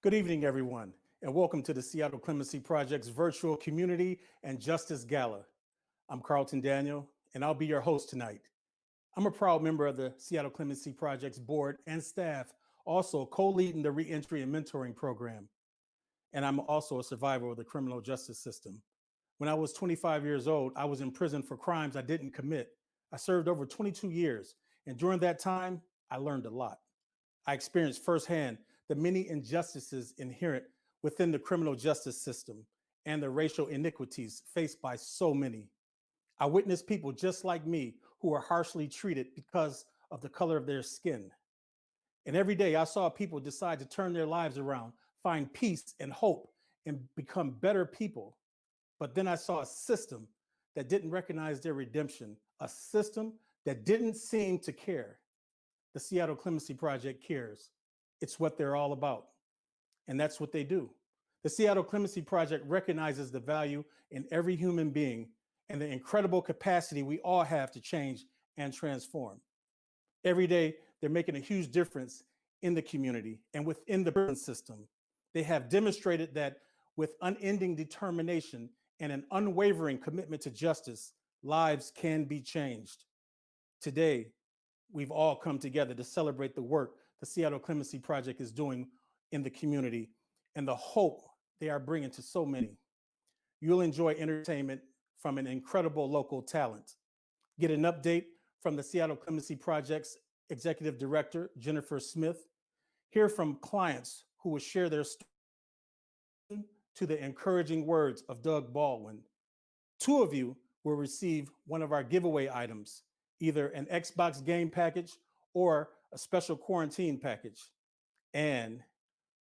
Good evening, everyone, and welcome to the Seattle Clemency Project's virtual Community and Justice Gala. I'm Carlton Daniel, and I'll be your host tonight. I'm a proud member of the Seattle Clemency Project's board and staff, also co-leading the Reentry and Mentoring Program. And I'm also a survivor of the criminal justice system. When I was 25 years old, I was in prison for crimes I didn't commit. I served over 22 years, and during that time, I learned a lot. I experienced firsthand the many injustices inherent within the criminal justice system and the racial iniquities faced by so many. I witnessed people just like me who were harshly treated because of the color of their skin. And every day I saw people decide to turn their lives around, find peace and hope, and become better people. But then I saw a system that didn't recognize their redemption, a system that didn't seem to care. The Seattle Clemency Project cares. It's what they're all about. And that's what they do. The Seattle Clemency Project recognizes the value in every human being and the incredible capacity we all have to change and transform. Every day, they're making a huge difference in the community and within the prison system. They have demonstrated that with unending determination and an unwavering commitment to justice, lives can be changed. Today, we've all come together to celebrate the work the Seattle Clemency Project is doing in the community and the hope they are bringing to so many. You'll enjoy entertainment from an incredible local talent. Get an update from the Seattle Clemency Project's Executive Director, Jennifer Smith. Hear from clients who will share their story to the encouraging words of Doug Baldwin. Two of you will receive one of our giveaway items, either an Xbox game package or a special quarantine package. And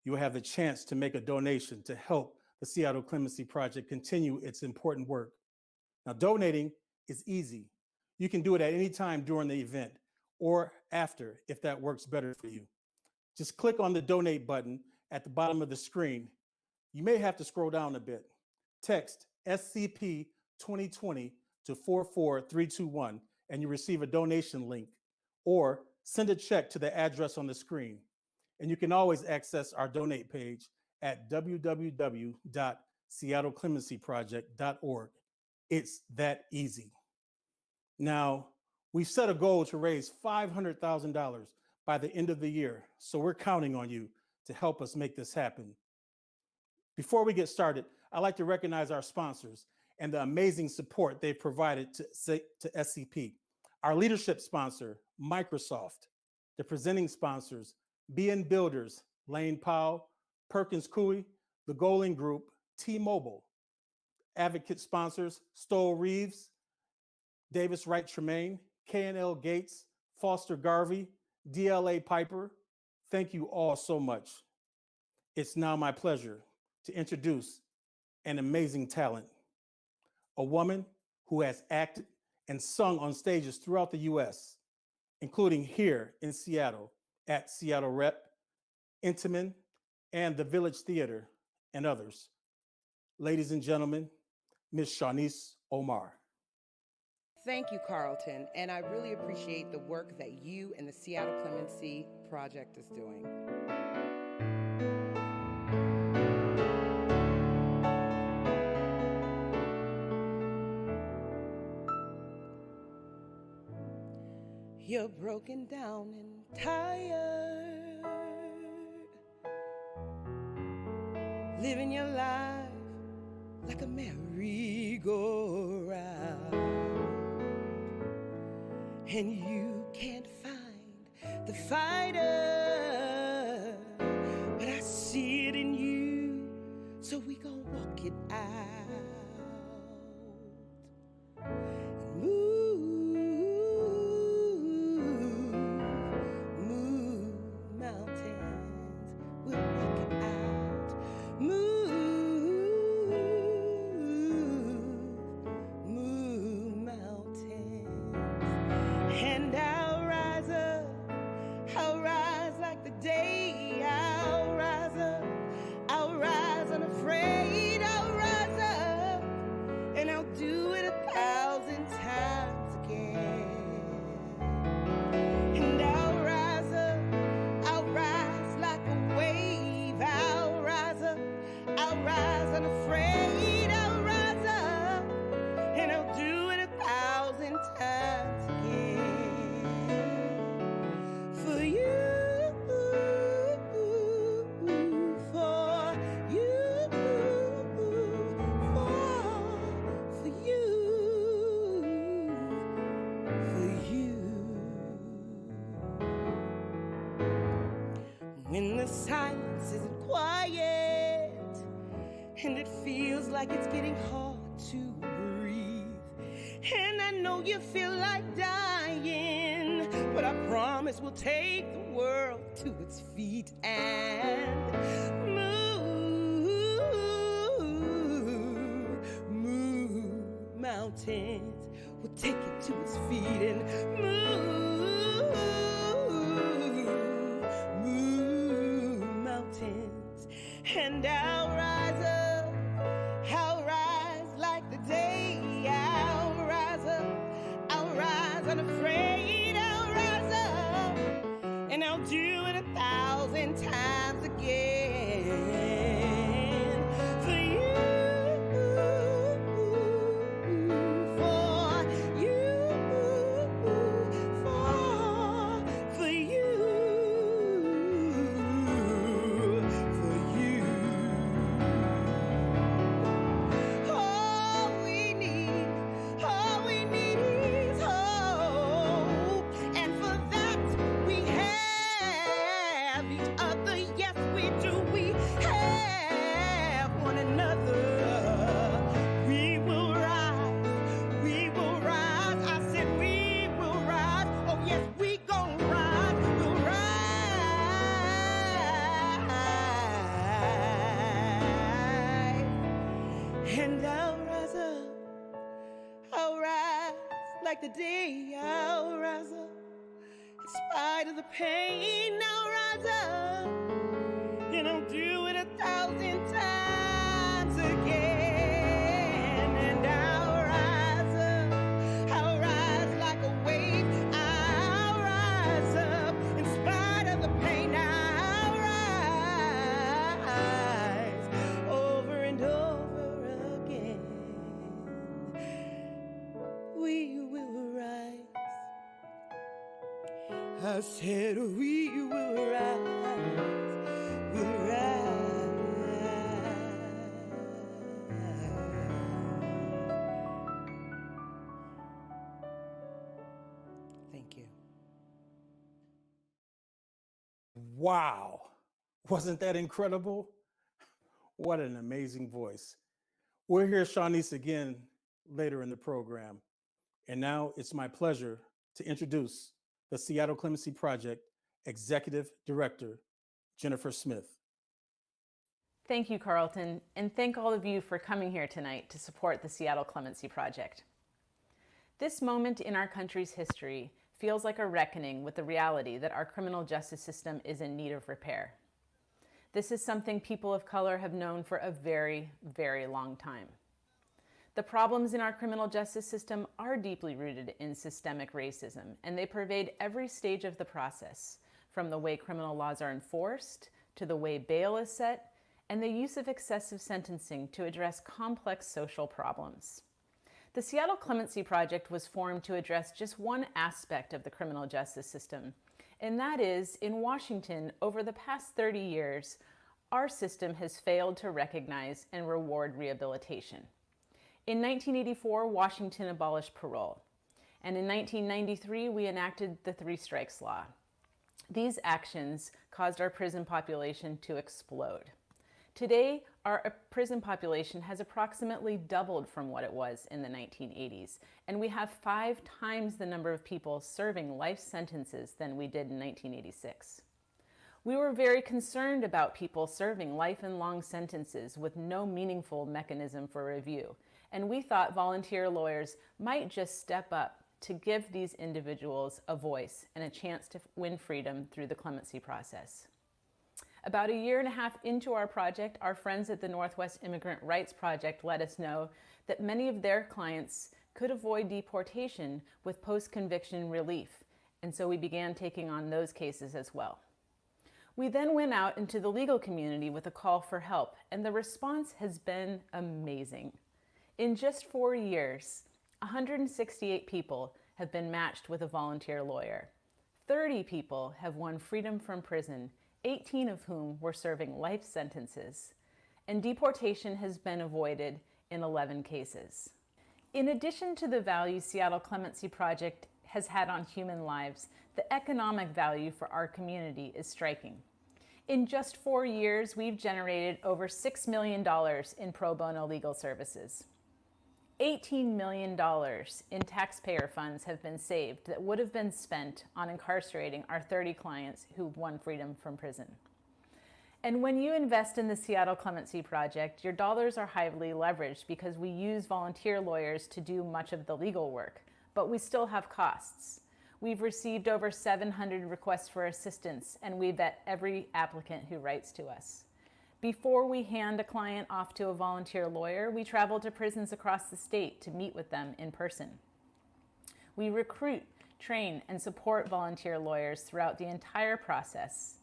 you'll have the chance to make a donation to help the Seattle Clemency Project continue its important work. Now, donating is easy. You can do it at any time during the event or after if that works better for you. Just click on the donate button at the bottom of the screen. You may have to scroll down a bit. Text SCP 2020 to 44321 and you receive a donation link, or send a check to the address on the screen. And you can always access our donate page at www.seattleclemencyproject.org. It's that easy. Now, we've set a goal to raise $500,000 by the end of the year, so we're counting on you to help us make this happen. Before we get started, I'd like to recognize our sponsors and the amazing support they've provided to SCP. Our leadership sponsor, Microsoft. The presenting sponsors, BN Builders, Lane Powell, Perkins Coie, the Golding Group, T-Mobile. Advocate sponsors, Stoll Reeves, Davis Wright Tremaine, K&L Gates, Foster Garvey, DLA Piper. Thank you all so much. It's now my pleasure to introduce an amazing talent, a woman who has acted and sung on stages throughout the U.S., including here in Seattle at Seattle Rep, Intiman, and the Village Theater, and others. Ladies and gentlemen, Ms. Shawnice Omar. Thank you, Carlton, and I really appreciate the work that you and the Seattle Clemency Project is doing. You're broken down and tired, living your life like a merry-go-round, and you can't find the fighter, but I see it in you, so we gon' walk it out. I'll rise unafraid, I'll rise up. feels like it's getting hard to breathe. And I know you feel like dying, but I promise we'll take the world to its feet and move mountains. We'll take it to its feet and move mountains. And I'll rise up, I'll rise like the day. I'll rise up, I'll rise unafraid. I'll rise up, and I'll do it 1,000 times again. For you, for you, for you, for you. All we need is hope, and for that we have each other. Yes, we do. We have one another. We will rise. We will rise. I said we will rise. Oh yes, we gon' rise. We'll rise. And I'll rise up. I'll rise like the day. I'll rise up. In spite of the pain, I'll rise up. And I'll do it 1,000 times again. And I'll rise up. I'll rise like a wave. I'll rise up. In spite of the pain, I'll rise over and over again. We will rise. I said we will rise. We'll rise. Thank you. Wow. Wasn't that incredible? What an amazing voice. We'll hear Shawnice again later in the program. And now it's my pleasure to introduce the Seattle Clemency Project Executive Director, Jennifer Smith. Thank you, Carlton, and thank all of you for coming here tonight to support the Seattle Clemency Project. This moment in our country's history feels like a reckoning with the reality that our criminal justice system is in need of repair. This is something people of color have known for a very, very long time. The problems in our criminal justice system are deeply rooted in systemic racism, and they pervade every stage of the process, from the way criminal laws are enforced, to the way bail is set, and the use of excessive sentencing to address complex social problems. The Seattle Clemency Project was formed to address just one aspect of the criminal justice system, and that is, in Washington, over the past 30 years, our system has failed to recognize and reward rehabilitation. In 1984, Washington abolished parole, and in 1993, we enacted the Three Strikes Law. These actions caused our prison population to explode. Today, our prison population has approximately doubled from what it was in the 1980s, and we have 5 times the number of people serving life sentences than we did in 1986. We were very concerned about people serving life and long sentences with no meaningful mechanism for review, and we thought volunteer lawyers might just step up to give these individuals a voice and a chance to win freedom through the clemency process. About a year and a half into our project, our friends at the Northwest Immigrant Rights Project let us know that many of their clients could avoid deportation with post-conviction relief, and so we began taking on those cases as well. We then went out into the legal community with a call for help, and the response has been amazing. In just 4 years, 168 people have been matched with a volunteer lawyer. 30 people have won freedom from prison, 18 of whom were serving life sentences, and deportation has been avoided in 11 cases. In addition to the value Seattle Clemency Project has had on human lives, the economic value for our community is striking. In just 4 years, we've generated over $6 million in pro bono legal services. $18 million in taxpayer funds have been saved that would have been spent on incarcerating our 30 clients who've won freedom from prison. And when you invest in the Seattle Clemency Project, your dollars are highly leveraged because we use volunteer lawyers to do much of the legal work, but we still have costs. We've received over 700 requests for assistance, and we vet every applicant who writes to us. Before we hand a client off to a volunteer lawyer, we travel to prisons across the state to meet with them in person. We recruit, train, and support volunteer lawyers throughout the entire process.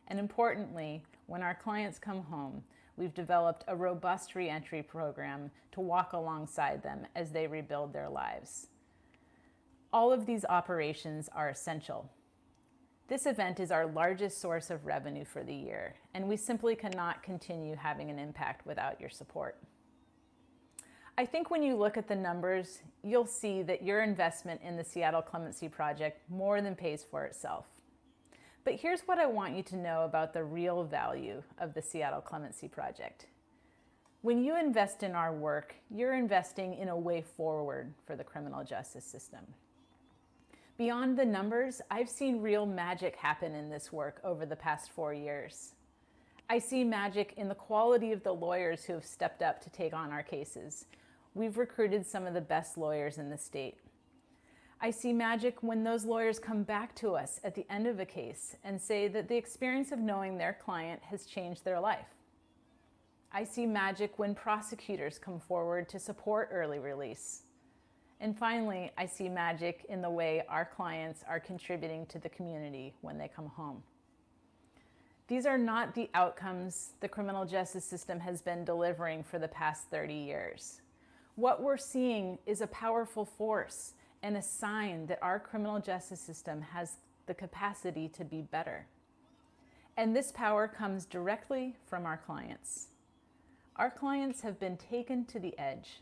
And importantly, when our clients come home, we've developed a robust reentry program to walk alongside them as they rebuild their lives. All of these operations are essential. This event is our largest source of revenue for the year, and we simply cannot continue having an impact without your support. I think when you look at the numbers, you'll see that your investment in the Seattle Clemency Project more than pays for itself. But here's what I want you to know about the real value of the Seattle Clemency Project. When you invest in our work, you're investing in a way forward for the criminal justice system. Beyond the numbers, I've seen real magic happen in this work over the past 4 years. I see magic in the quality of the lawyers who have stepped up to take on our cases. We've recruited some of the best lawyers in the state. I see magic when those lawyers come back to us at the end of a case and say that the experience of knowing their client has changed their life. I see magic when prosecutors come forward to support early release. And finally, I see magic in the way our clients are contributing to the community when they come home. These are not the outcomes the criminal justice system has been delivering for the past 30 years. What we're seeing is a powerful force and a sign that our criminal justice system has the capacity to be better. And this power comes directly from our clients. Our clients have been taken to the edge.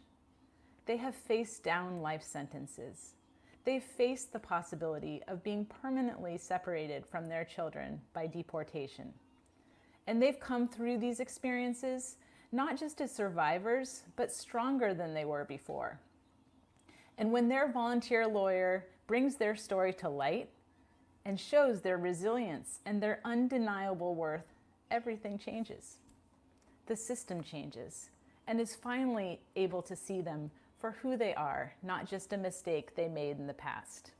They have faced down life sentences. They've faced the possibility of being permanently separated from their children by deportation. And they've come through these experiences not just as survivors, but stronger than they were before. And when their volunteer lawyer brings their story to light and shows their resilience and their undeniable worth, everything changes. The system changes and is finally able to see them for who they are, not just a mistake they made in the past.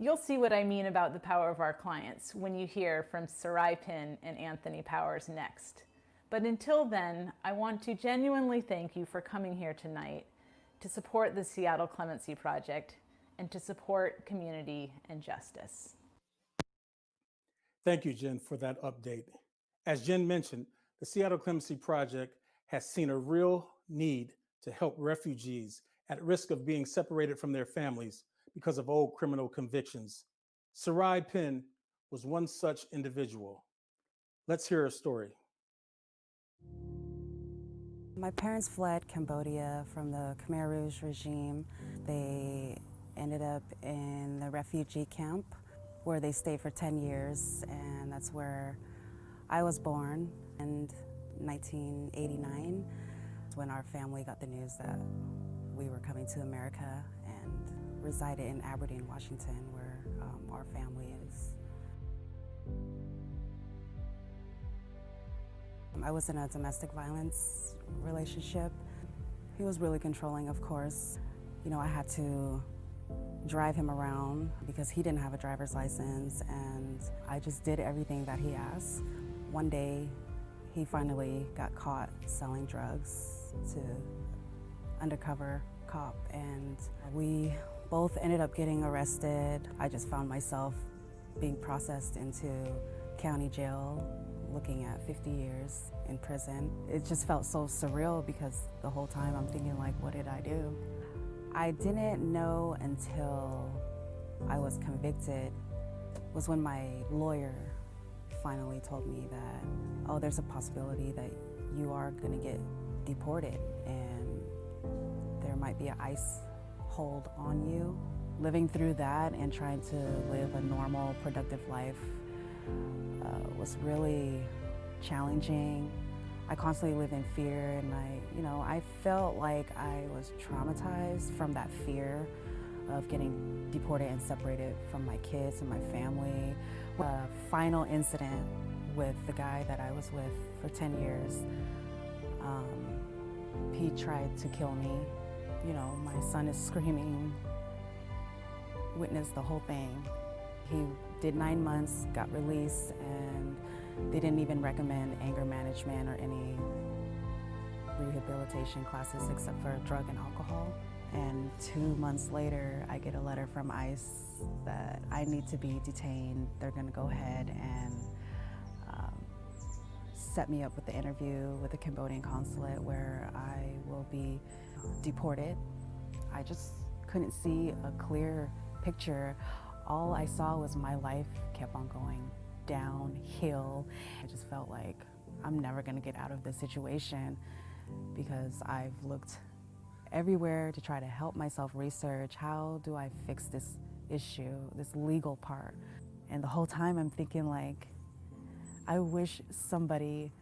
You'll see what I mean about the power of our clients when you hear from Sarai Pin and Anthony Powers next. But until then, I want to genuinely thank you for coming here tonight to support the Seattle Clemency Project and to support community and justice. Thank you, Jen, for that update. As Jen mentioned, the Seattle Clemency Project has seen a real need to help refugees at risk of being separated from their families because of old criminal convictions. Sarai Pin was one such individual. Let's hear her story. My parents fled Cambodia from the Khmer Rouge regime. They ended up in the refugee camp where they stayed for 10 years, and that's where I was born. In 1989, when our family got the news that we were coming to America and resided in Aberdeen, Washington, where our family is. I was in a domestic violence relationship. He was really controlling, of course. You know, I had to drive him around because he didn't have a driver's license, and I just did everything that he asked. One day, he finally got caught selling drugs to undercover cop, and we both ended up getting arrested. I just found myself being processed into county jail, looking at 50 years in prison. It just felt so surreal because the whole time I'm thinking, like, what did I do? I didn't know until I was convicted was when my lawyer finally told me that, oh, there's a possibility that you are gonna get deported and there might be an ICE hold on you. Living through that and trying to live a normal, productive life was really challenging. I constantly live in fear, and I felt like I was traumatized from that fear of getting deported and separated from my kids and my family. The final incident with the guy that I was with for 10 years, he tried to kill me. My son is screaming, witnessed the whole thing. He did 9 months, got released, and they didn't even recommend anger management or any rehabilitation classes except for drug and alcohol. And 2 months later, I get a letter from ICE that I need to be detained. They're gonna go ahead and set me up with the interview with the Cambodian consulate where I will be deported. I just couldn't see a clear picture. All I saw was my life kept on going downhill. I just felt like I'm never gonna get out of this situation because I've looked everywhere to try to help myself research how do I fix this issue, this legal part. And the whole time I'm thinking like, I wish somebody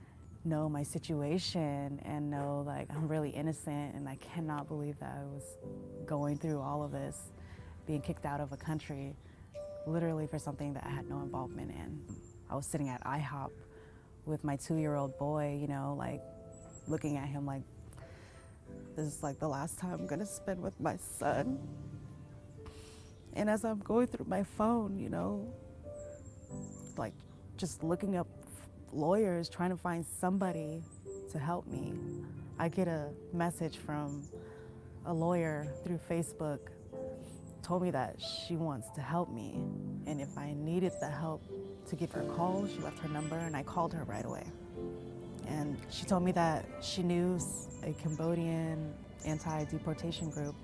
know my situation and know like I'm really innocent, and I cannot believe that I was going through all of this, being kicked out of a country literally for something that I had no involvement in. I was sitting at IHOP with my 2-year-old boy, like looking at him like, this is like the last time I'm gonna spend with my son. And as I'm going through my phone, like just looking up lawyers, trying to find somebody to help me, I get a message from a lawyer through Facebook, told me that she wants to help me. And if I needed the help, to give her a call. She left her number and I called her right away. And she told me that she knew a Cambodian anti-deportation group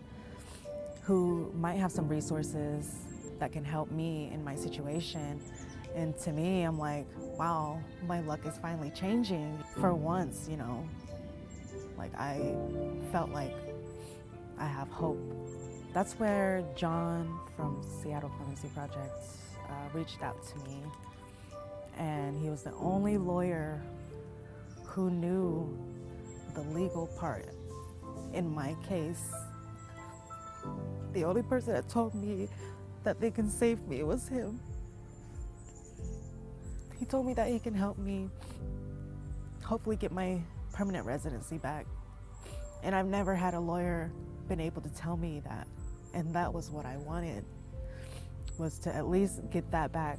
who might have some resources that can help me in my situation. And to me, I'm like, wow, my luck is finally changing. For once, like I felt like I have hope. That's where John from Seattle Clemency Project reached out to me. And he was the only lawyer who knew the legal part in my case. The only person that told me that they can save me was him. He told me that he can help me hopefully get my permanent residency back. And I've never had a lawyer been able to tell me that. And that was what I wanted, was to at least get that back.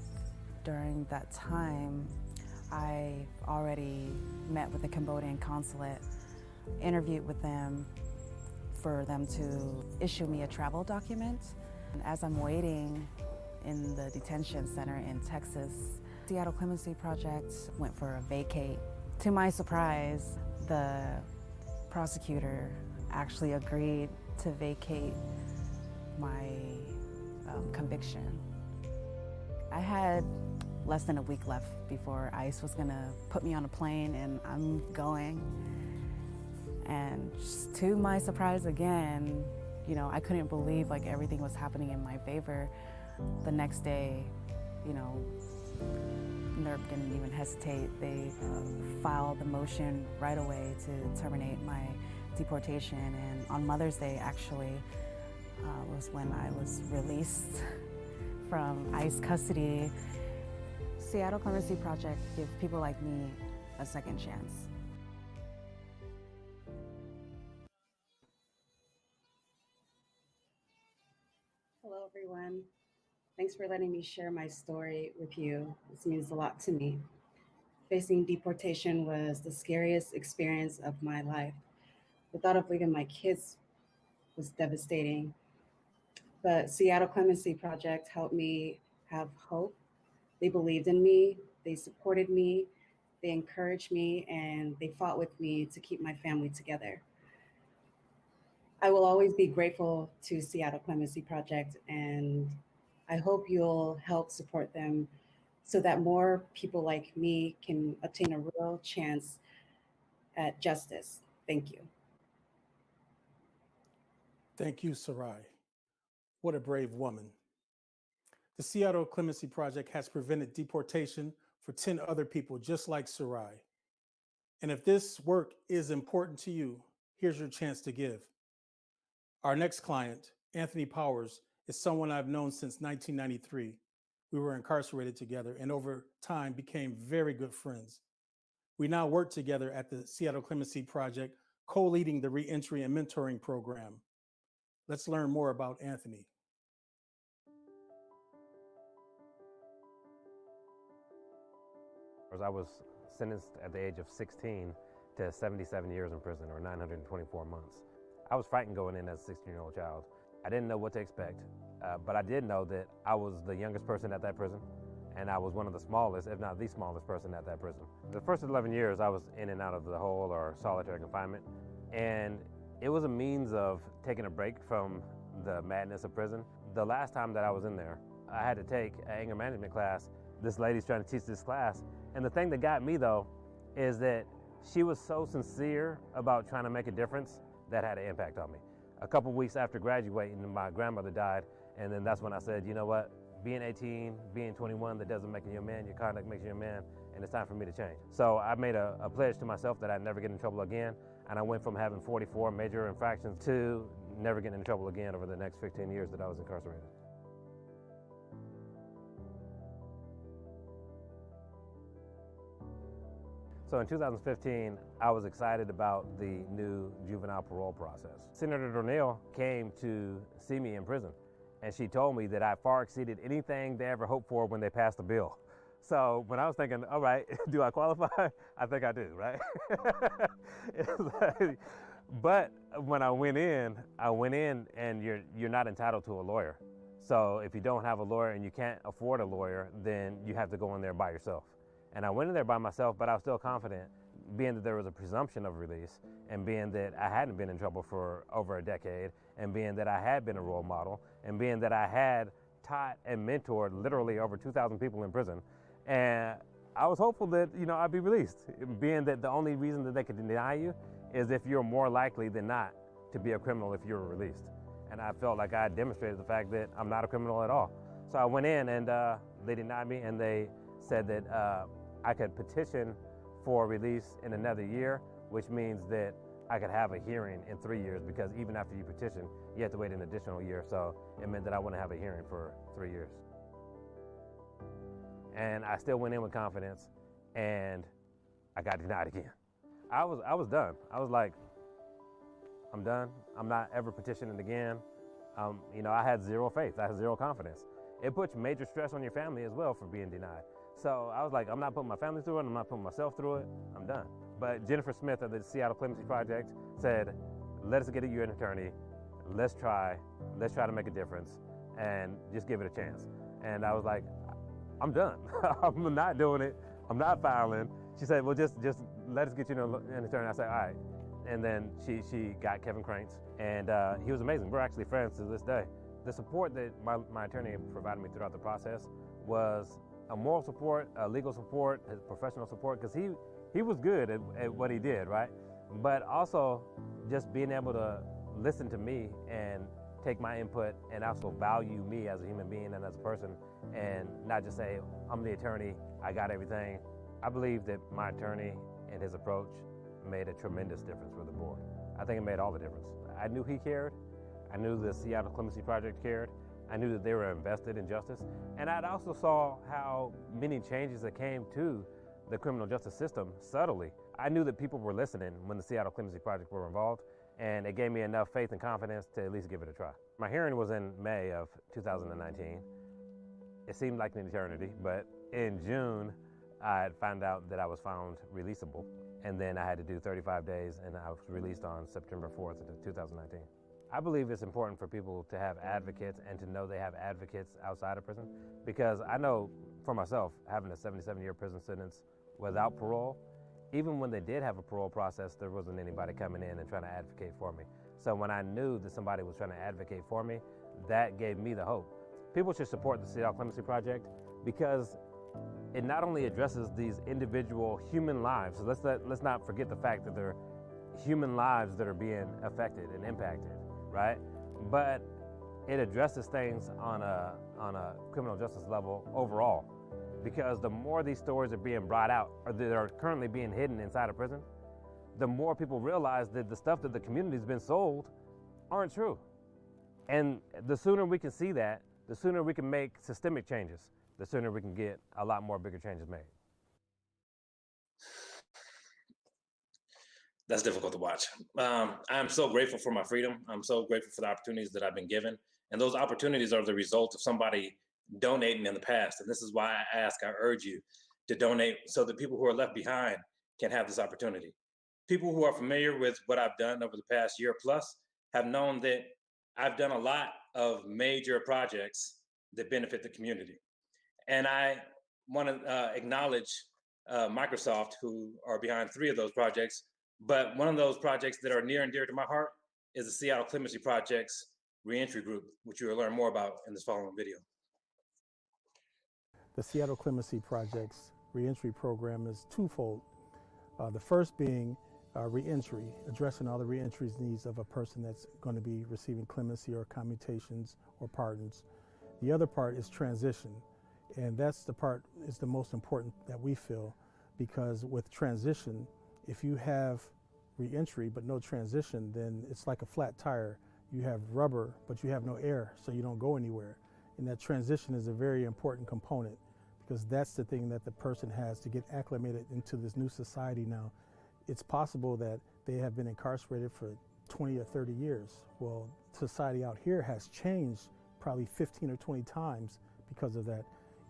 During that time, I already met with the Cambodian consulate, interviewed with them for them to issue me a travel document. And as I'm waiting in the detention center in Texas, Seattle Clemency Project went for a vacate. To my surprise, the prosecutor actually agreed to vacate my conviction. I had less than a week left before ICE was gonna put me on a plane, and I'm going. And just to my surprise again, I couldn't believe like everything was happening in my favor. The next day, NERP didn't even hesitate. They filed the motion right away to terminate my deportation. And on Mother's Day, actually, was when I was released from ICE custody. Seattle Clemency Project gives people like me a second chance. Hello, everyone. Thanks for letting me share my story with you. This means a lot to me. Facing deportation was the scariest experience of my life. The thought of leaving my kids was devastating. But Seattle Clemency Project helped me have hope. They believed in me, they supported me, they encouraged me, and they fought with me to keep my family together. I will always be grateful to Seattle Clemency Project, and I hope you'll help support them so that more people like me can obtain a real chance at justice. Thank you. Thank you, Sarai. What a brave woman. The Seattle Clemency Project has prevented deportation for 10 other people just like Sarai. And if this work is important to you, here's your chance to give. Our next client, Anthony Powers, is someone I've known since 1993. We were incarcerated together and over time became very good friends. We now work together at the Seattle Clemency Project, co-leading the reentry and mentoring program. Let's learn more about Anthony. I was sentenced at the age of 16 to 77 years in prison, or 924 months. I was frightened going in as a 16-year-old child. I didn't know what to expect, but I did know that I was the youngest person at that prison, and I was one of the smallest, if not the smallest person at that prison. The first 11 years, I was in and out of the hole or solitary confinement, and it was a means of taking a break from the madness of prison. The last time that I was in there, I had to take an anger management class. This lady's trying to teach this class, and the thing that got me, though, is that she was so sincere about trying to make a difference that had an impact on me. A couple weeks after graduating, my grandmother died, and then that's when I said, you know what, being 18, being 21, that doesn't make you a man, your conduct makes you a man, and it's time for me to change. So I made a pledge to myself that I'd never get in trouble again, and I went from having 44 major infractions to never getting in trouble again over the next 15 years that I was incarcerated. So in 2015, I was excited about the new juvenile parole process. Senator Dornell came to see me in prison, and she told me that I far exceeded anything they ever hoped for when they passed the bill. So when I was thinking, all right, do I qualify? I think I do, right? But when I went in and you're not entitled to a lawyer. So if you don't have a lawyer and you can't afford a lawyer, then you have to go in there by yourself. And I went in there by myself, but I was still confident, being that there was a presumption of release, and being that I hadn't been in trouble for over a decade, and being that I had been a role model, and being that I had taught and mentored literally over 2,000 people in prison. And I was hopeful that, I'd be released, being that the only reason that they could deny you is if you're more likely than not to be a criminal if you're released. And I felt like I had demonstrated the fact that I'm not a criminal at all. So I went in and they denied me, and they said that I could petition for release in another year, which means that I could have a hearing in 3 years, because even after you petition, you have to wait an additional year. So it meant that I wouldn't have a hearing for 3 years. And I still went in with confidence, and I got denied again. I was done. I was like, I'm done. I'm not ever petitioning again. I had zero faith. I had zero confidence. It puts major stress on your family as well for being denied. So I was like, I'm not putting my family through it. I'm not putting myself through it. I'm done. But Jennifer Smith of the Seattle Clemency Project said, let us get you an attorney. Let's try to make a difference, and just give it a chance. And I was like, I'm done. I'm not doing it. I'm not filing. She said, well, just let us get you an attorney. I said, all right. And then she got Kevin Krantz, and he was amazing. We're actually friends to this day. The support that my attorney provided me throughout the process was a moral support, a legal support, his professional support, because he was good at what he did, right? But also just being able to listen to me and take my input, and also value me as a human being and as a person, and not just say, I'm the attorney, I got everything. I believe that my attorney and his approach made a tremendous difference for the board. I think it made all the difference. I knew he cared. I knew the Seattle Clemency Project cared. I knew that they were invested in justice. And I also saw how many changes that came to the criminal justice system subtly. I knew that people were listening when the Seattle Clemency Project were involved, and it gave me enough faith and confidence to at least give it a try. My hearing was in May of 2019. It seemed like an eternity, but in June, I had found out that I was found releasable, and then I had to do 35 days, and I was released on September 4th of 2019. I believe it's important for people to have advocates and to know they have advocates outside of prison, because I know for myself, having a 77-year prison sentence without parole, even when they did have a parole process, there wasn't anybody coming in and trying to advocate for me. So when I knew that somebody was trying to advocate for me, that gave me the hope. People should support the Seattle Clemency Project because it not only addresses these individual human lives, so let's not forget the fact that they're human lives that are being affected and impacted, right? But it addresses things on a criminal justice level overall. Because the more these stories are being brought out, or that are currently being hidden inside a prison, the more people realize that the stuff that the community's been sold aren't true. And the sooner we can see that, the sooner we can make systemic changes, the sooner we can get a lot more bigger changes made. That's difficult to watch. I'm so grateful for my freedom. I'm so grateful for the opportunities that I've been given. And those opportunities are the result of somebody donating in the past. And this is why I urge you to donate so that people who are left behind can have this opportunity. People who are familiar with what I've done over the past year plus have known that I've done a lot of major projects that benefit the community. And I want to acknowledge Microsoft, who are behind 3 of those projects. But one of those projects that are near and dear to my heart is the Seattle Clemency Project's Reentry Group, which you will learn more about in this following video. The Seattle Clemency Project's reentry program is twofold. The first being reentry, addressing all the reentry needs of a person that's going to be receiving clemency or commutations or pardons. The other part is transition, and that's the part is the most important that we feel, because with transition, if you have reentry but no transition, then it's like a flat tire. You have rubber, but you have no air, so you don't go anywhere. And that transition is a very important component, because that's the thing that the person has to get acclimated into this new society now. It's possible that they have been incarcerated for 20 or 30 years. Well, society out here has changed probably 15 or 20 times because of that.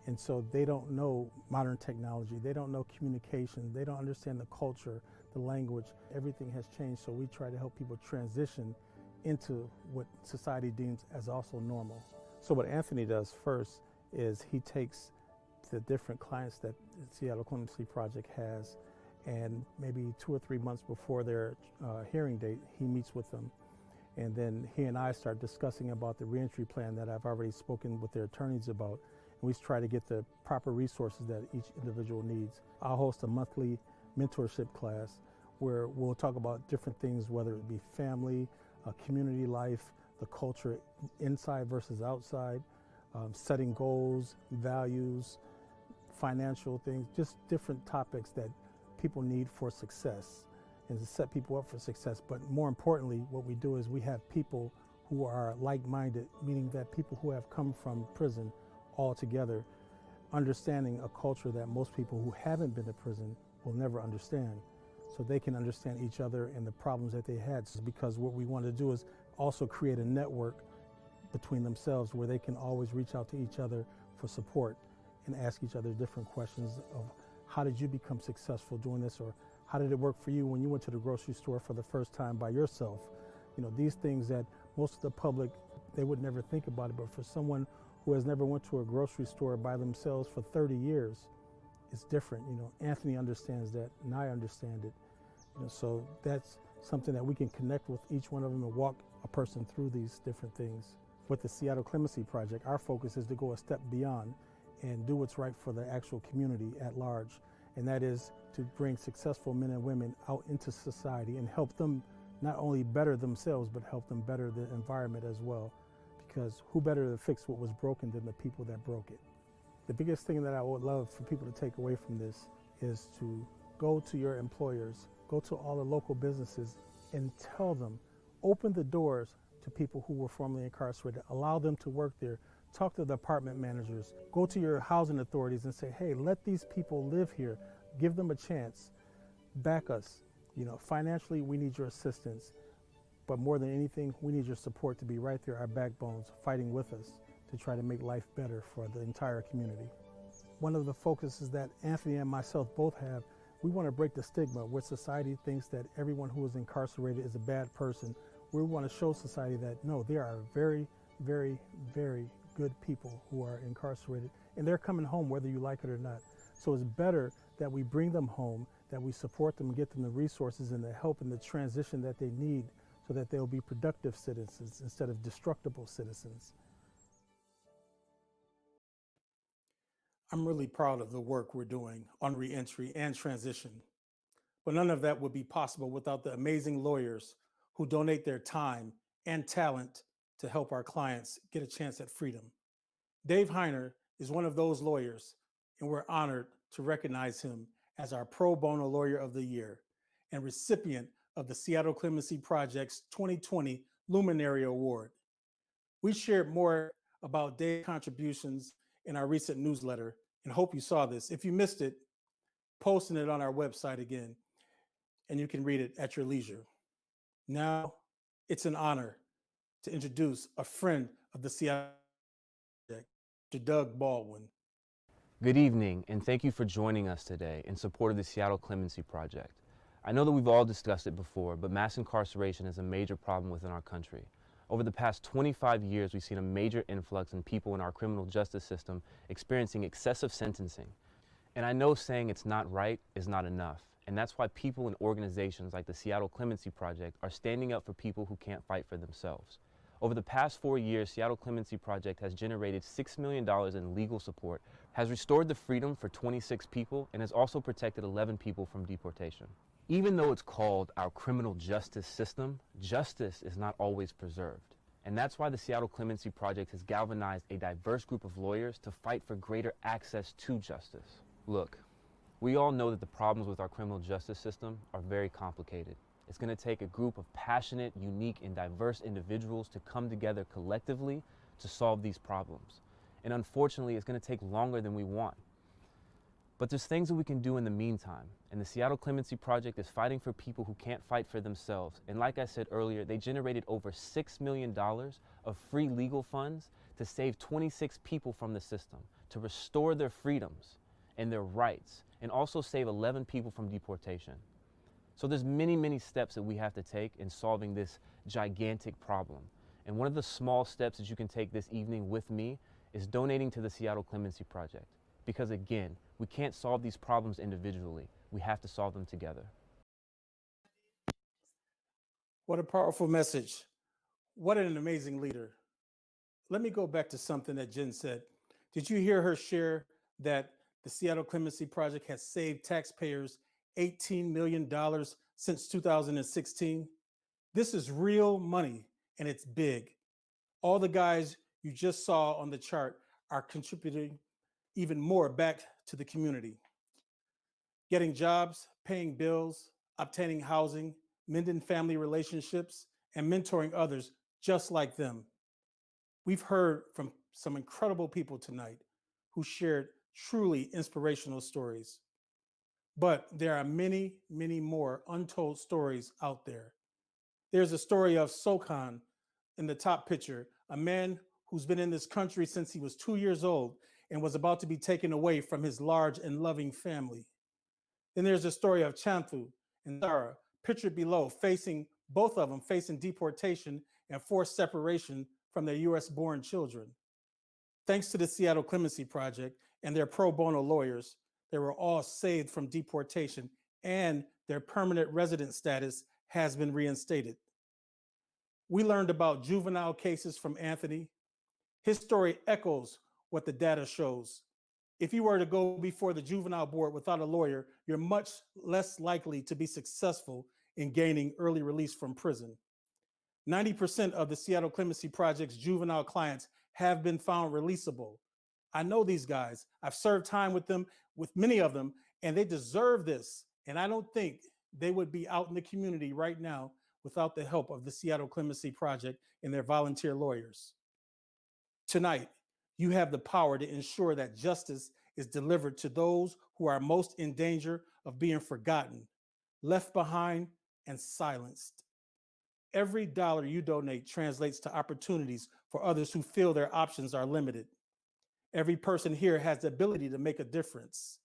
And so they don't know modern technology, they don't know communication, they don't understand the culture, the language. Everything has changed, so we try to help people transition into what society deems as also normal. So what Anthony does first is he takes the different clients that the Seattle Clemency Project has, and maybe 2 or 3 months before their hearing date, he meets with them. And then he and I start discussing about the reentry plan that I've already spoken with their attorneys about. And we try to get the proper resources that each individual needs. I'll host a monthly mentorship class where we'll talk about different things, whether it be family, community life, the culture inside versus outside, setting goals, values, financial things, just different topics that people need for success and to set people up for success. But more importantly, what we do is we have people who are like-minded, meaning that people who have come from prison all together, understanding a culture that most people who haven't been to prison will never understand. So they can understand each other and the problems that they had. Because what we want to do is also create a network between themselves where they can always reach out to each other for support and ask each other different questions of how did you become successful doing this, or how did it work for you when you went to the grocery store for the first time by yourself? You know, these things that most of the public, they would never think about it, but for someone who has never went to a grocery store by themselves for 30 years, it's different. You know, Anthony understands that, and I understand it. You know, so that's something that we can connect with each one of them and walk a person through these different things. With the Seattle Clemency Project, our focus is to go a step beyond and do what's right for the actual community at large. And that is to bring successful men and women out into society and help them not only better themselves, but help them better the environment as well. Because who better to fix what was broken than the people that broke it? The biggest thing that I would love for people to take away from this is to go to your employers, go to all the local businesses and tell them, open the doors to people who were formerly incarcerated, allow them to work there, talk to the apartment managers, go to your housing authorities and say, hey, let these people live here, give them a chance, back us. You know, financially, we need your assistance, but more than anything, we need your support to be right there, our backbones, fighting with us to try to make life better for the entire community. One of the focuses that Anthony and myself both have, we want to break the stigma where society thinks that everyone who is incarcerated is a bad person. We want to show society that no, there are very, very, very good people who are incarcerated, and they're coming home whether you like it or not. So it's better that we bring them home, that we support them and get them the resources and the help and the transition that they need so that they'll be productive citizens instead of destructible citizens. I'm really proud of the work we're doing on reentry and transition, but none of that would be possible without the amazing lawyers who donate their time and talent to help our clients get a chance at freedom. Dave Heiner is one of those lawyers, and we're honored to recognize him as our Pro Bono Lawyer of the Year and recipient of the Seattle Clemency Project's 2020 Luminary Award. We shared more about Dave's contributions in our recent newsletter and hope you saw this. If you missed it, posting it on our website again, and you can read it at your leisure. Now, it's an honor to introduce a friend of the Seattle Project, Dr. Doug Baldwin. Good evening, and thank you for joining us today in support of the Seattle Clemency Project. I know that we've all discussed it before, but mass incarceration is a major problem within our country. Over the past 25 years, we've seen a major influx in people in our criminal justice system experiencing excessive sentencing. And I know saying it's not right is not enough, and that's why people and organizations like the Seattle Clemency Project are standing up for people who can't fight for themselves. Over the past 4 years, Seattle Clemency Project has generated $6 million in legal support, has restored the freedom for 26 people, and has also protected 11 people from deportation. Even though it's called our criminal justice system, justice is not always preserved. And that's why the Seattle Clemency Project has galvanized a diverse group of lawyers to fight for greater access to justice. Look, we all know that the problems with our criminal justice system are very complicated. It's going to take a group of passionate, unique, and diverse individuals to come together collectively to solve these problems. And unfortunately, it's going to take longer than we want. But there's things that we can do in the meantime. And the Seattle Clemency Project is fighting for people who can't fight for themselves. And like I said earlier, they generated over $6 million of free legal funds to save 26 people from the system, to restore their freedoms and their rights, and also save 11 people from deportation. So there's many, many steps that we have to take in solving this gigantic problem. And one of the small steps that you can take this evening with me is donating to the Seattle Clemency Project. Because again, we can't solve these problems individually. We have to solve them together. What a powerful message. What an amazing leader. Let me go back to something that Jen said. Did you hear her share that the Seattle Clemency Project has saved taxpayers $18 million since 2016? This is real money, and it's big. All the guys you just saw on the chart are contributing even more back to the community. Getting jobs, paying bills, obtaining housing, mending family relationships, and mentoring others just like them. We've heard from some incredible people tonight who shared truly inspirational stories. But there are many, many more untold stories out there. There's a story of Sokan in the top picture, a man who's been in this country since he was 2 years old and was about to be taken away from his large and loving family. Then there's a story of Chanthu and Sarah, pictured below, both of them facing deportation and forced separation from their US-born children. Thanks to the Seattle Clemency Project and their pro bono lawyers, they were all saved from deportation, and their permanent resident status has been reinstated. We learned about juvenile cases from Anthony. His story echoes what the data shows. If you were to go before the juvenile board without a lawyer, you're much less likely to be successful in gaining early release from prison. 90% of the Seattle Clemency Project's juvenile clients have been found releasable. I know these guys. I've served time with them, with many of them, and they deserve this. And I don't think they would be out in the community right now without the help of the Seattle Clemency Project and their volunteer lawyers. Tonight, you have the power to ensure that justice is delivered to those who are most in danger of being forgotten, left behind, and silenced. Every dollar you donate translates to opportunities for others who feel their options are limited. Every person here has the ability to make a difference.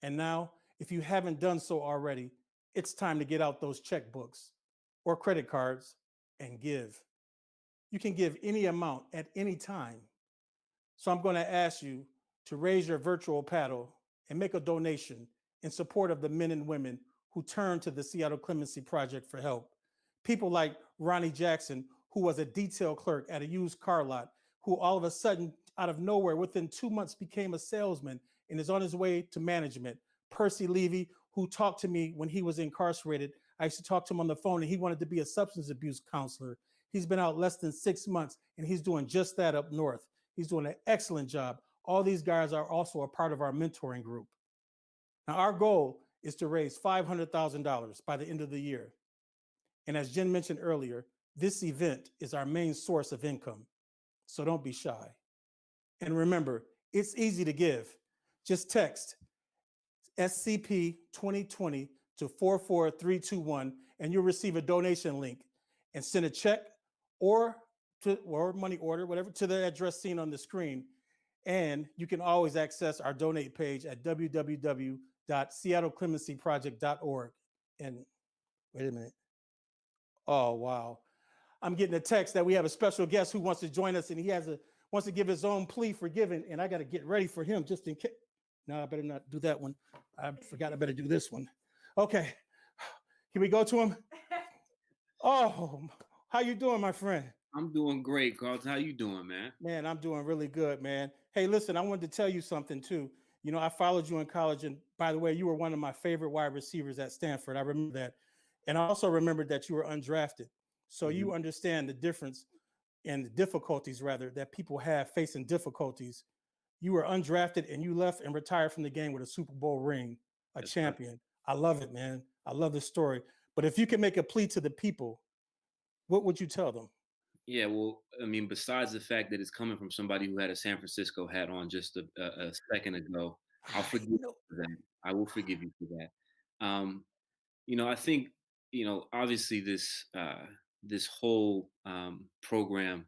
And now, if you haven't done so already, it's time to get out those checkbooks or credit cards and give. You can give any amount at any time. So I'm going to ask you to raise your virtual paddle and make a donation in support of the men and women who turn to the Seattle Clemency Project for help. People like Ronnie Jackson, who was a detail clerk at a used car lot, who all of a sudden, out of nowhere, within 2 months became a salesman and is on his way to management. Percy Levy, who talked to me when he was incarcerated. I used to talk to him on the phone, and he wanted to be a substance abuse counselor. He's been out less than 6 months, and he's doing just that up north. He's doing an excellent job. All these guys are also a part of our mentoring group. Now, our goal is to raise $500,000 by the end of the year. And as Jen mentioned earlier, this event is our main source of income. So don't be shy. And remember, it's easy to give. Just text SCP 2020 to 44321, and you'll receive a donation link, and send a check or money order, whatever, to the address seen on the screen. And you can always access our donate page at www.seattleclemencyproject.org. And wait a minute. Oh, wow. I'm getting a text that we have a special guest who wants to join us, and he wants to give his own plea for giving, and I got to get ready for him just in case. No, I better not do that one. I forgot I better do this one. Okay. Can we go to him? Oh, how you doing, my friend? I'm doing great, Carlton. How you doing, man? Man, I'm doing really good, man. Hey, listen, I wanted to tell you something too. You know, I followed you in college, and by the way, you were one of my favorite wide receivers at Stanford. I remember that. And I also remembered that you were undrafted. So you understand the difference and the difficulties, rather, that people have facing difficulties. You were undrafted and you left and retired from the game with a Super Bowl ring, a champion. I love it, man. I love the story. But if you can make a plea to the people, what would you tell them? Yeah, well, I mean, besides the fact that it's coming from somebody who had a San Francisco hat on just a second ago, I'll forgive you for that. I will forgive you for that. You know, I think, you know, obviously this whole program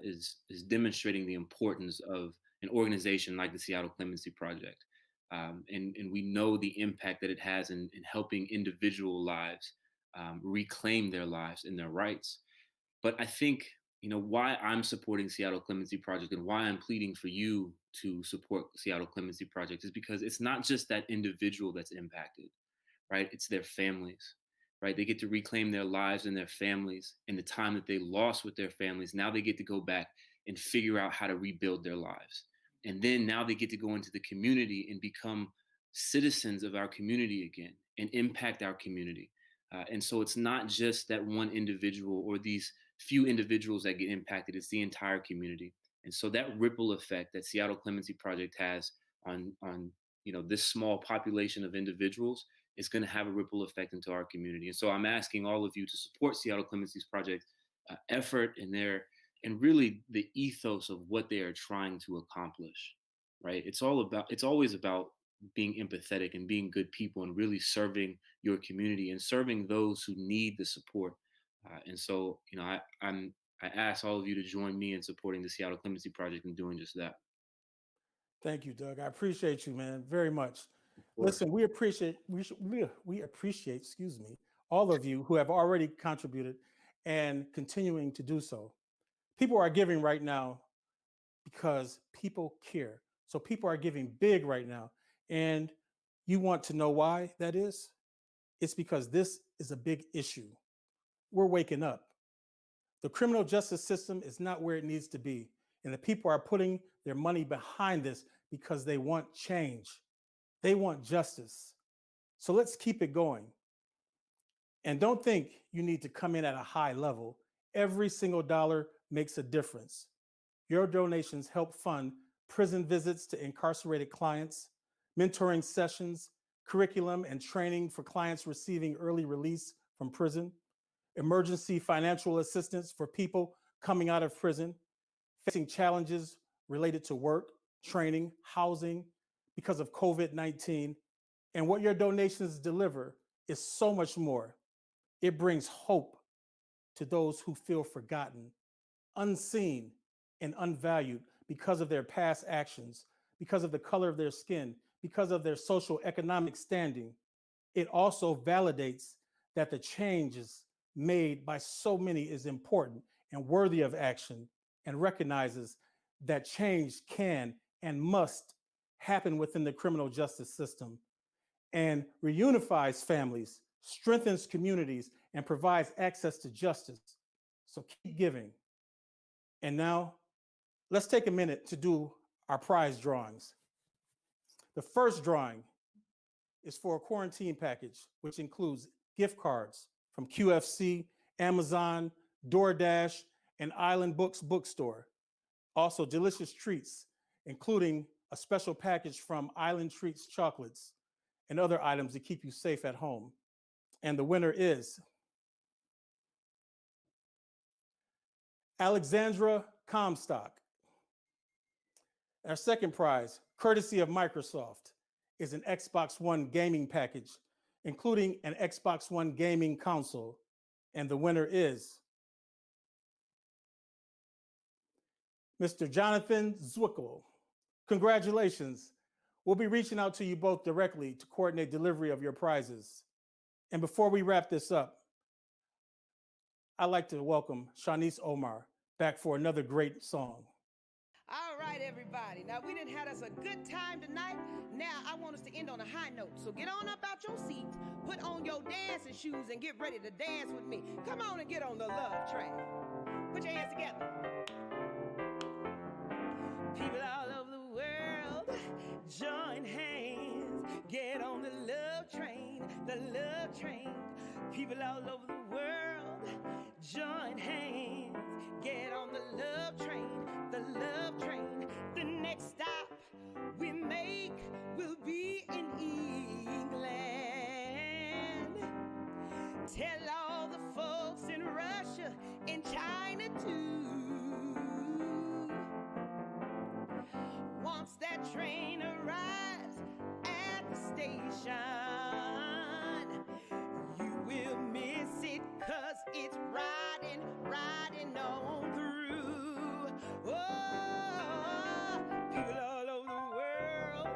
is demonstrating the importance of an organization like the Seattle Clemency Project. And we know the impact that it has in helping individual lives reclaim their lives and their rights. But I think, you know, why I'm supporting Seattle Clemency Project and why I'm pleading for you to support Seattle Clemency Project is because it's not just that individual that's impacted, right? It's their families, right? They get to reclaim their lives and their families and the time that they lost with their families. Now they get to go back and figure out how to rebuild their lives. And then now they get to go into the community and become citizens of our community again and impact our community. And so it's not just that one individual or these few individuals that get impacted, it's the entire community. And so that ripple effect that Seattle Clemency Project has on you know, this small population of individuals is going to have a ripple effect into our community. And so I'm asking all of you to support Seattle Clemency Project effort and really the ethos of what they are trying to accomplish, right? It's always about being empathetic and being good people and really serving your community and serving those who need the support. And so, you know, I ask all of you to join me in supporting the Seattle Clemency Project and doing just that. Thank you, Doug. I appreciate you, man, very much. Listen, we appreciate, excuse me, all of you who have already contributed and continuing to do so. People are giving right now because people care. So people are giving big right now. And you want to know why that is? It's because this is a big issue. We're waking up. The criminal justice system is not where it needs to be. And the people are putting their money behind this because they want change. They want justice. So let's keep it going. And don't think you need to come in at a high level. Every single dollar makes a difference. Your donations help fund prison visits to incarcerated clients, mentoring sessions, curriculum and training for clients receiving early release from prison, emergency financial assistance for people coming out of prison, facing challenges related to work, training, housing because of COVID-19. And what your donations deliver is so much more. It brings hope to those who feel forgotten, unseen, and unvalued because of their past actions, because of the color of their skin, because of their social economic standing. It also validates that the changes made by so many is important and worthy of action, and recognizes that change can and must happen within the criminal justice system, and reunifies families, strengthens communities, and provides access to justice. So keep giving. And now let's take a minute to do our prize drawings. The first drawing is for a quarantine package, which includes gift cards from QFC, Amazon, DoorDash, and Island Books bookstore. Also, delicious treats, including a special package from Island Treats Chocolates and other items to keep you safe at home. And the winner is Alexandra Comstock. Our second prize, courtesy of Microsoft, is an Xbox One gaming package, including an Xbox One gaming console. And the winner is Mr. Jonathan Zwickel. Congratulations. We'll be reaching out to you both directly to coordinate delivery of your prizes. And before we wrap this up, I'd like to welcome Shanice Omar back for another great song. All right, everybody. Now, we done had us a good time tonight. Now, I want us to end on a high note. So get on up out your seat, put on your dancing shoes, and get ready to dance with me. Come on and get on the love train. Put your hands together. People all over the world, join hands. Get on the love train, the love train. People all over the world, join hands. Get on the love train, the love train. The next stop we make will be in England. Tell all the folks in Russia, in China too. Once that train arrives at the station, you will miss it 'cause it's riding, riding on through. Oh, people all over the world,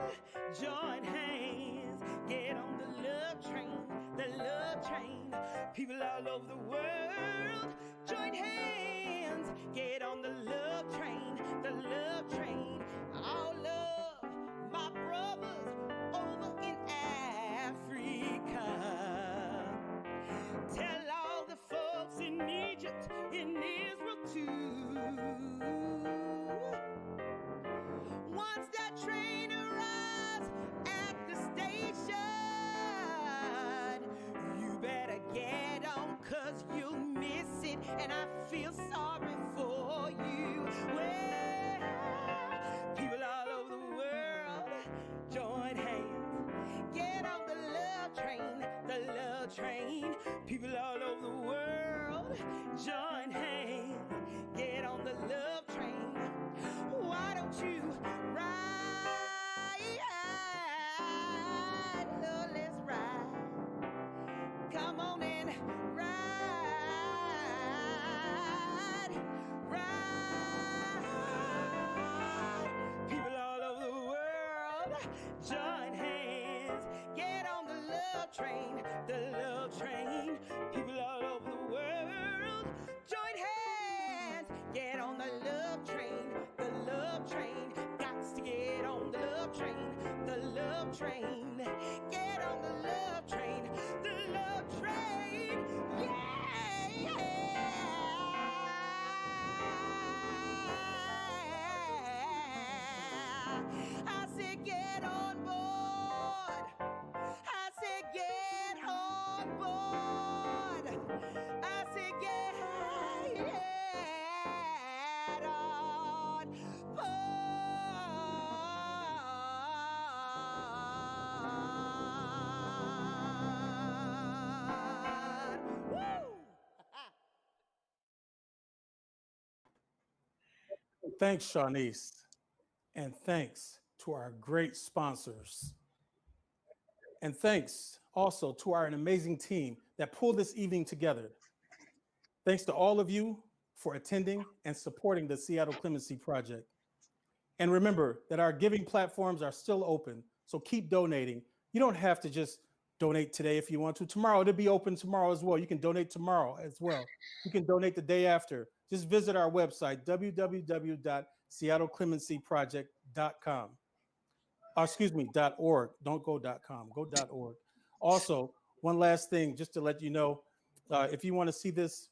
join hands, get on the love train, the love train. People all over the world, join hands, get on the love train, the love train. All love my brothers over in Africa. Tell all the folks in Egypt, in Israel too. Once that train arrives at the station, you better get on 'cause you'll miss it, and I feel sorry for you. Well, people all over the world, join hands, get on the love train, the love train. People all over the world, join hands, get on the love train. Why don't you ride? Oh, let's ride. Come on and ride, ride. People all over the world, join hands, get on the love train, the love train. People all over the world, join hands, get on the love train, the love train. Got to get on the love train, the love train. Get on the love train, the love train. Yeah, I said get on board. I said get on board. I said get on board. Woo! Thanks, Shanice. And thanks to our great sponsors. And thanks also to our amazing team that pulled this evening together. Thanks to all of you for attending and supporting the Seattle Clemency Project. And remember that our giving platforms are still open, so keep donating. You don't have to just donate today if you want to. Tomorrow, it'll be open tomorrow as well. You can donate tomorrow as well. You can donate the day after. Just visit our website, www.seattleclemencyproject.com. Excuse me, .org. Don't go .com, go .org. Also, one last thing, just to let you know, if you want to see this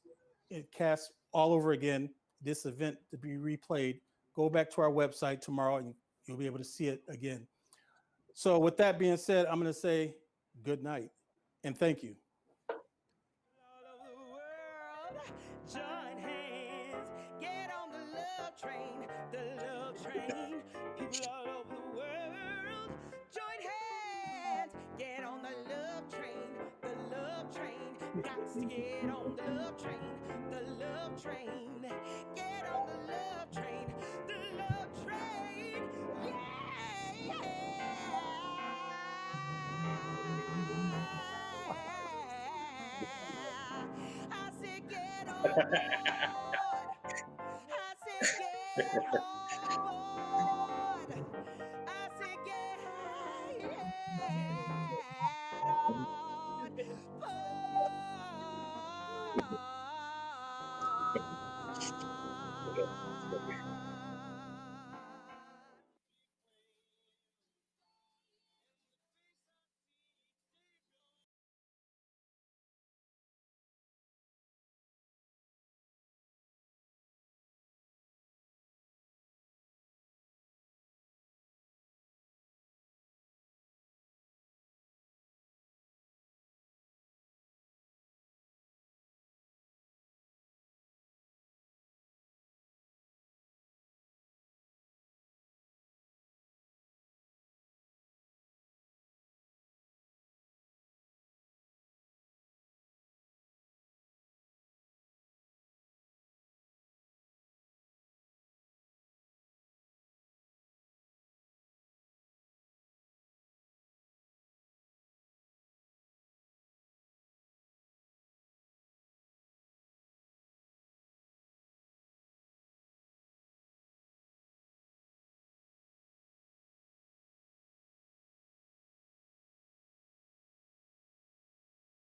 cast all over again, this event to be replayed, go back to our website tomorrow and you'll be able to see it again. So with that being said, I'm going to say good night and thank you. All over the world, join Got to get on the love train, the love train. Get on the love train, the love train. Yeah. I said, get on board. I said, get on